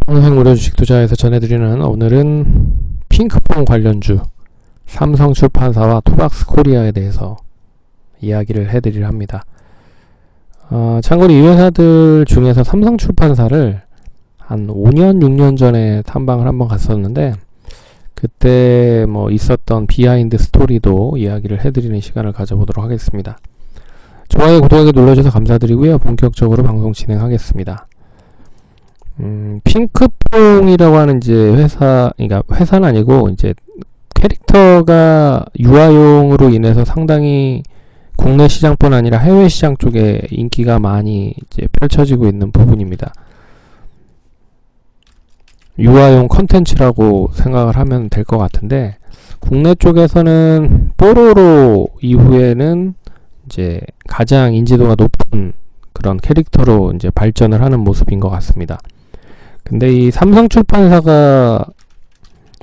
평생무료 주식 투자에서 전해드리는 오늘은 핑크퐁 관련주 삼성출판사와 투박스 코리아에 대해서 이야기를 해드리려 합니다. 참고로 이 회사들 중에서 삼성출판사를 한 5년, 6년 전에 탐방을 한번 갔었는데 그때 있었던 비하인드 스토리도 이야기를 해드리는 시간을 가져보도록 하겠습니다. 좋아요, 구독하기 눌러주셔서 감사드리고요. 본격적으로 방송 진행하겠습니다. 핑크퐁이라고 하는 이제 그러니까 회사는 아니고 이제 캐릭터가 유아용으로 인해서 상당히 국내 시장뿐 아니라 해외 시장 쪽에 인기가 많이 이제 펼쳐지고 있는 부분입니다. 유아용 컨텐츠라고 생각을 하면 될 것 같은데, 국내 쪽에서는 뽀로로 이후에는 이제 가장 인지도가 높은 그런 캐릭터로 이제 발전을 하는 모습인 것 같습니다. 근데 이 삼성출판사가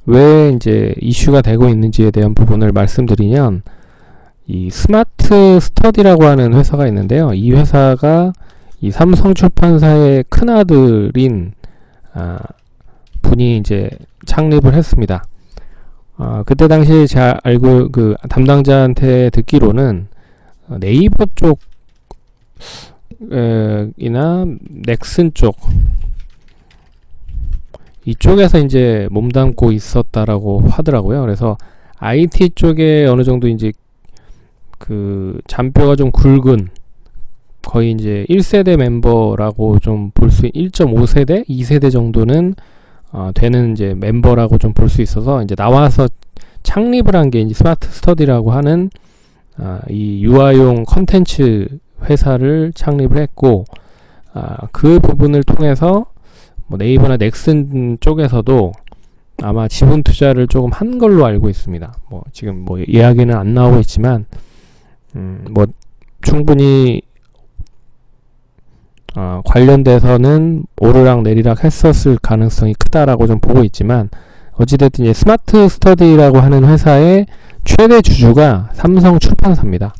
왜 이제 이슈가 되고 있는지에 대한 부분을 말씀드리면, 이 스마트 스터디라고 하는 회사가 있는데요. 이 회사가 이 삼성출판사의 큰아들인 분이 이제 창립을 했습니다. 그때 당시에 제가 알고 그 담당자한테 듣기로는 네이버 쪽이나 넥슨 쪽 이쪽에서 이제 몸담고 있었다라고 하더라고요. 그래서 IT 쪽에 어느 정도 이제 그 잔뼈가 좀 굵은 거의 이제 1세대 멤버라고 좀 볼 수 1.5세대, 2세대 정도는 되는 이제 멤버라고 좀 볼 수 있어서 이제 나와서 창립을 한 게 이제 스마트 스터디라고 하는 이 유아용 컨텐츠 회사를 창립을 했고, 그 부분을 통해서 네이버나 넥슨 쪽에서도 아마 지분 투자를 조금 한 걸로 알고 있습니다. 지금 이야기는 안 나오고 있지만 충분히 관련돼서는 오르락 내리락 했었을 가능성이 크다라고 좀 보고 있지만, 어찌됐든 이제 스마트 스터디라고 하는 회사의 최대 주주가 삼성출판사입니다.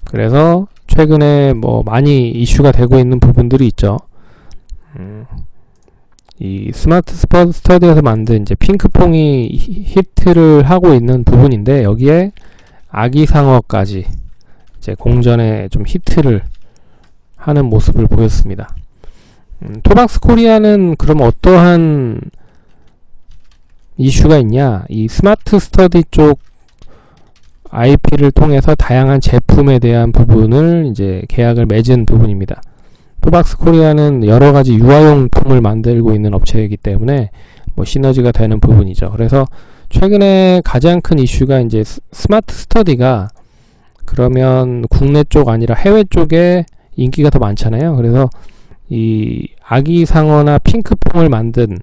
그래서 최근에 많이 이슈가 되고 있는 부분들이 있죠. 이 스마트 스터디에서 만든 이제 핑크퐁이 히트를 하고 있는 부분인데, 여기에 아기상어까지 이제 공전에 좀 히트를 하는 모습을 보였습니다. 투박스 코리아는 그럼 어떠한 이슈가 있냐? 이 스마트 스터디 쪽 IP를 통해서 다양한 제품에 대한 부분을 이제 계약을 맺은 부분입니다. 투박스 코리아는 여러가지 유아용품을 만들고 있는 업체이기 때문에 시너지가 되는 부분이죠. 그래서 최근에 가장 큰 이슈가 이제 스마트 스터디가 그러면 국내 쪽 아니라 해외 쪽에 인기가 더 많잖아요. 그래서 이 아기상어나 핑크퐁을 만든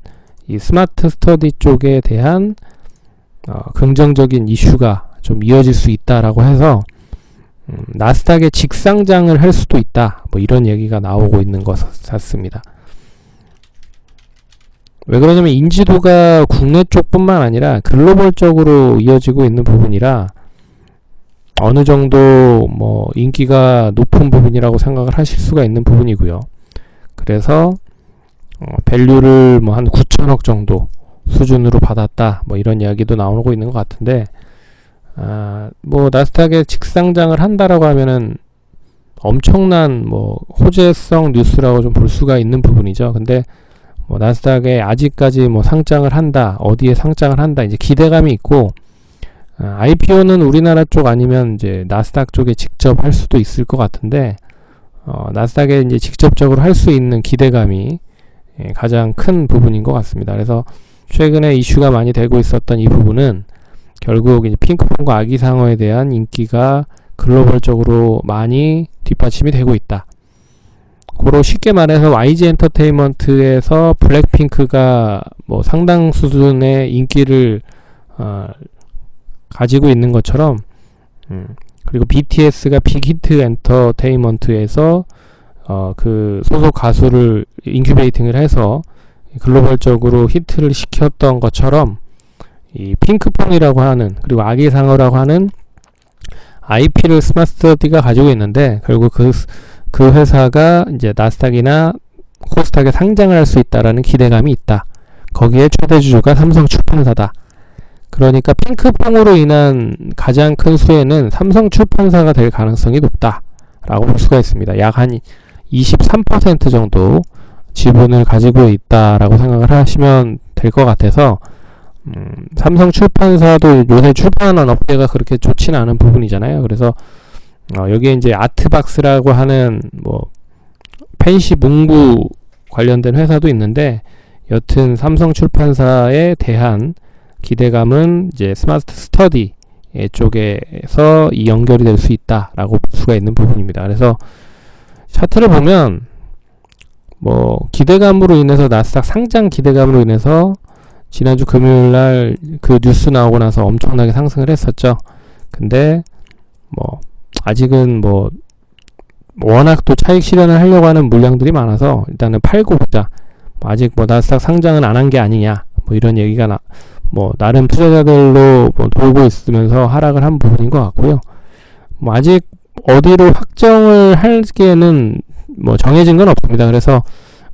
이 스마트 스터디 쪽에 대한 긍정적인 이슈가 좀 이어질 수 있다라고 해서 나스닥에 직상장을 할 수도 있다, 이런 얘기가 나오고 있는 것 같습니다. 왜 그러냐면 인지도가 국내 쪽뿐만 아니라 글로벌적으로 이어지고 있는 부분이라 어느 정도 인기가 높은 부분이라고 생각을 하실 수가 있는 부분이고요. 그래서 밸류를 한 9천억 정도 수준으로 받았다, 이런 이야기도 나오고 있는 것 같은데, 나스닥에 직상장을 한다라고 하면은 엄청난 호재성 뉴스라고 좀 볼 수가 있는 부분이죠. 근데 나스닥에 아직까지 상장을 한다, 어디에 상장을 한다, 이제 기대감이 있고, IPO는 우리나라 쪽 아니면 이제 나스닥 쪽에 직접 할 수도 있을 것 같은데, 나스닥에 이제 직접적으로 할 수 있는 기대감이 가장 큰 부분인 것 같습니다. 그래서 최근에 이슈가 많이 되고 있었던 이 부분은 결국 이제 핑크퐁과 아기상어에 대한 인기가 글로벌적으로 많이 뒷받침이 되고 있다. 고로 쉽게 말해서 YG 엔터테인먼트에서 블랙핑크가 상당 수준의 인기를 가지고 있는 것처럼, 그리고 BTS가 빅히트 엔터테인먼트에서 그 소속 가수를 인큐베이팅을 해서 글로벌적으로 히트를 시켰던 것처럼, 이 핑크퐁이라고 하는, 그리고 아기상어라고 하는 IP를 스마트 스터디가 가지고 있는데, 결국 그 회사가 이제 나스닥이나 코스닥에 상장을 할 수 있다라는 기대감이 있다. 거기에 최대 주주가 삼성출판사다. 그러니까 핑크퐁으로 인한 가장 큰 수혜는 삼성출판사가 될 가능성이 높다라고 볼 수가 있습니다. 약 한 23% 정도 지분을 가지고 있다라고 생각을 하시면 될 것 같아서 삼성출판사도 요새 출판하는 업계가 그렇게 좋지는 않은 부분이잖아요. 그래서 여기에 이제 아트박스라고 하는 뭐 펜시 문구 관련된 회사도 있는데, 여튼 삼성출판사에 대한 기대감은 이제 스마트 스터디 쪽에서 이 연결이 될 수 있다라고 볼 수가 있는 부분입니다. 그래서 차트를 보면 뭐 기대감으로 인해서 나스닥 상장 기대감으로 인해서 지난주 금요일날 그 뉴스 나오고 나서 엄청나게 상승을 했었죠. 근데 뭐 아직은 뭐 워낙 또 차익 실현을 하려고 하는 물량들이 많아서 일단은 팔고 보자. 아직 뭐 나스닥 상장은 안 한 게 아니냐, 뭐 이런 얘기가 뭐 나름 투자자들로 뭐 돌고 있으면서 하락을 한 부분인 것 같고요. 뭐 아직 어디로 확정을 하기에는 뭐 정해진 건 없습니다. 그래서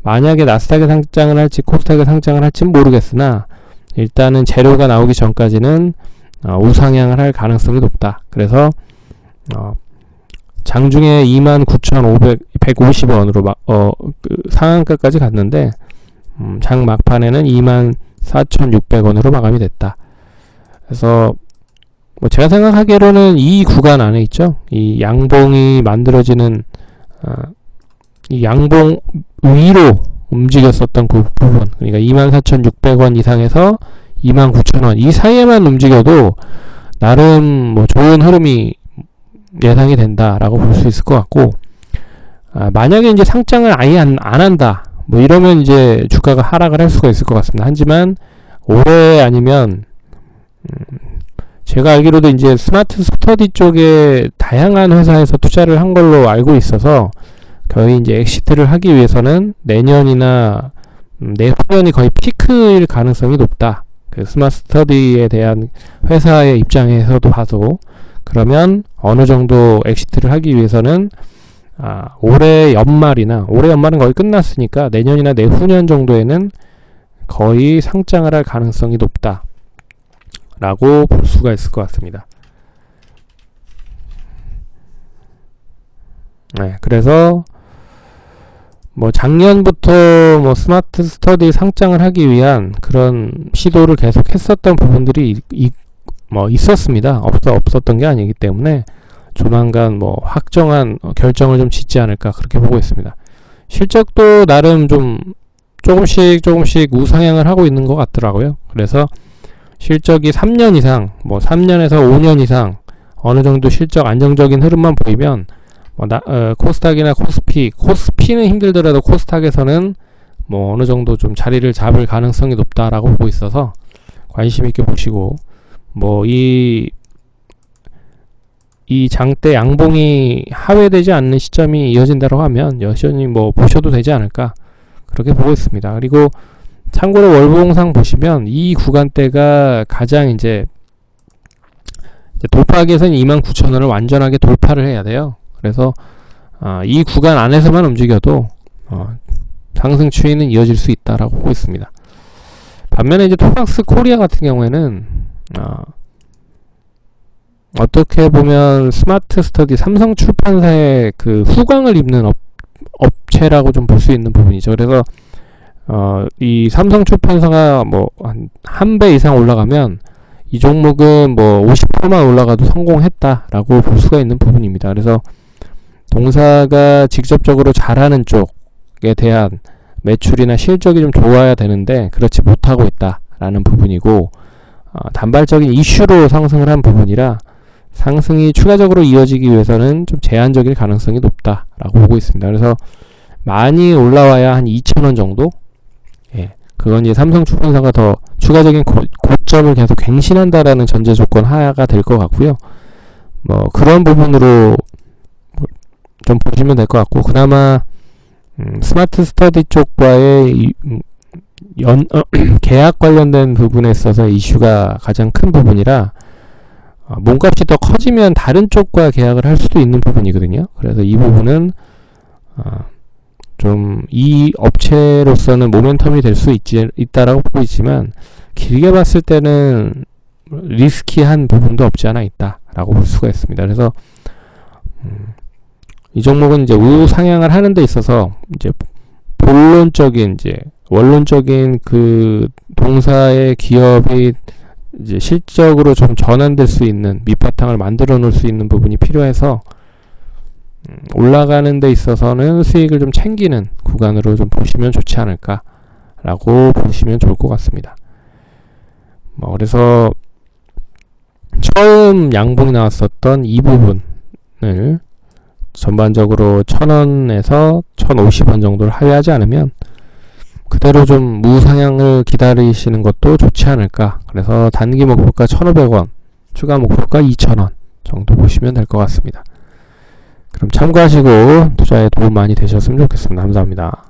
만약에 나스닥에 상장을 할지 코스닥에 상장을 할지는 모르겠으나 일단은 재료가 나오기 전까지는 우상향을 할 가능성이 높다. 그래서 장중에 29,150원으로 그 상한가까지 갔는데 장 막판에는 24,600원으로 마감이 됐다. 그래서 뭐 제가 생각하기로는 이 구간 안에 있죠. 이 양봉이 만들어지는 이 양봉 위로 움직였었던 그 부분, 그러니까 24,600원 이상에서 29,000원 이 사이에만 움직여도 나름 뭐 좋은 흐름이 예상이 된다라고 볼 수 있을 것 같고, 만약에 이제 상장을 아예 안 한다 뭐 이러면 이제 주가가 하락을 할 수가 있을 것 같습니다. 하지만 올해 아니면 제가 알기로도 이제 스마트 스터디 쪽에 다양한 회사에서 투자를 한 걸로 알고 있어서 거의 이제 엑시트를 하기 위해서는 내년이나 내후년이 거의 피크일 가능성이 높다. 그 스마트 스터디에 대한 회사의 입장에서도 봐도, 그러면 어느 정도 엑시트를 하기 위해서는 올해 연말은 거의 끝났으니까 내년이나 내후년 정도에는 거의 상장을 할 가능성이 높다 라고 볼 수가 있을 것 같습니다. 네, 그래서 뭐 작년부터 뭐 스마트 스터디 상장을 하기 위한 그런 시도를 계속 했었던 부분들이 있었습니다. 없었던 게 아니기 때문에 조만간 뭐 확정한 결정을 좀 짓지 않을까 그렇게 보고 있습니다. 실적도 나름 좀 조금씩 우상향을 하고 있는 것 같더라고요. 그래서 실적이 3년 이상, 뭐 3년에서 5년 이상 어느 정도 실적 안정적인 흐름만 보이면 코스닥이나 코스피는 힘들더라도 코스닥에서는 뭐 어느 정도 좀 자리를 잡을 가능성이 높다라고 보고 있어서 관심 있게 보시고, 뭐 이 장대 양봉이 하회되지 않는 시점이 이어진다고 하면 여전히 뭐 보셔도 되지 않을까 그렇게 보고 있습니다. 그리고 참고로 월봉상 보시면 이 구간대가 가장 이제 돌파하기 위해서는 29,000원을 완전하게 돌파를 해야 돼요. 그래서 이 구간 안에서만 움직여도 상승 추이는 이어질 수 있다라고 보고 있습니다. 반면에 이제 토박스 코리아 같은 경우에는 어떻게 보면 스마트 스터디 삼성 출판사의 그 후광을 입는 업체라고 좀 볼 수 있는 부분이죠. 그래서 이 삼성 출판사가 뭐 한 배 이상 올라가면 이 종목은 뭐 50%만 올라가도 성공했다라고 볼 수가 있는 부분입니다. 그래서 동사가 직접적으로 잘하는 쪽에 대한 매출이나 실적이 좀 좋아야 되는데 그렇지 못하고 있다라는 부분이고, 단발적인 이슈로 상승을 한 부분이라 상승이 추가적으로 이어지기 위해서는 좀 제한적일 가능성이 높다라고 보고 있습니다. 그래서 많이 올라와야 한 2,000원 정도? 그건 이제 삼성출판사가 더 추가적인 고점을 계속 갱신한다라는 전제 조건 하가 될 것 같고요. 뭐 그런 부분으로 좀 보시면 될 것 같고, 그나마 스마트 스터디 쪽과의 계약 관련된 부분에 있어서 이슈가 가장 큰 부분이라 몸값이 더 커지면 다른 쪽과 계약을 할 수도 있는 부분이거든요. 그래서 이 부분은 좀 이 업체로서는 모멘텀이 될 수 있다라고 보고 있지만 길게 봤을 때는 리스키한 부분도 없지 않아 있다라고 볼 수가 있습니다. 그래서 이 종목은 이제 우상향을 하는 데 있어서 이제 본론적인 이제 원론적인 그 동사의 기업이 이제 실적으로 좀 전환될 수 있는 밑바탕을 만들어 놓을 수 있는 부분이 필요해서 올라가는 데 있어서는 수익을 좀 챙기는 구간으로 좀 보시면 좋지 않을까라고 보시면 좋을 것 같습니다. 그래서 처음 양봉 나왔었던 이 부분을 전반적으로 1000원에서 1050원 정도를 하회하지 않으면 그대로 좀 무상향을 기다리시는 것도 좋지 않을까. 그래서 단기 목표가 1500원, 추가 목표가 2000원 정도 보시면 될 것 같습니다. 그럼 참고하시고 투자에 도움 많이 되셨으면 좋겠습니다. 감사합니다.